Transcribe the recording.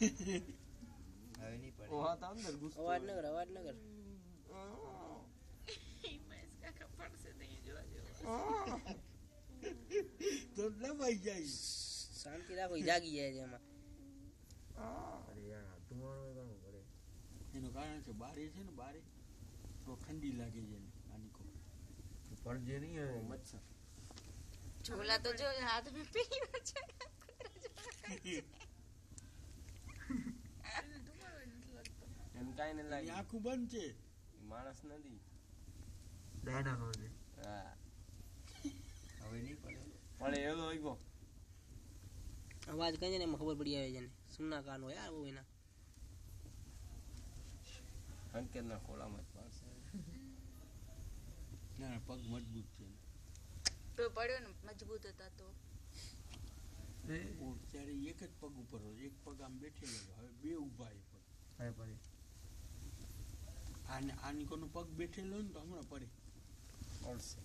હવે નહીં પડે. ઓહા તો અંદર ગુસ્સો અવાજ ન કર, અવાજ ન કર. તો લવાઈ જાય. શાંતિ રાખો, ઈ જાગી જાય છે એમાં. અરે યાર ધુમાડો કરવું પડે. એનું કારણ છે બારે છે ને, બારે તો ઠંડી લાગે છે એને. આની કો પડજે નહીં હવે મચ્છર झोला तो जो हाथ में पीना એમ કાંઈ નહીં લાગે. આખું બંધ છે. માણસ નથી. ડાયનાનો છે. હા હવે નહીં પડે. પણ એવો હોય ગો અવાજ કઈ ને એમાં ખબર પડી આવે છે ને. સુના કાન હોય યાર બહુ એના. અંકેતના ખોળામાં જ પાડશે. ના પગ મજબૂત છે. तो पड़ो न मजबूत होता तो ત્યારે એક જ પગ ઉપર હોય, એક પગ આમ બેઠેલો હોય. હવે બે ઉભા એ પગ. હવે પડે આની કોનો પગ બેઠેલો હોય ને તો હમણાં પડે. પડશે.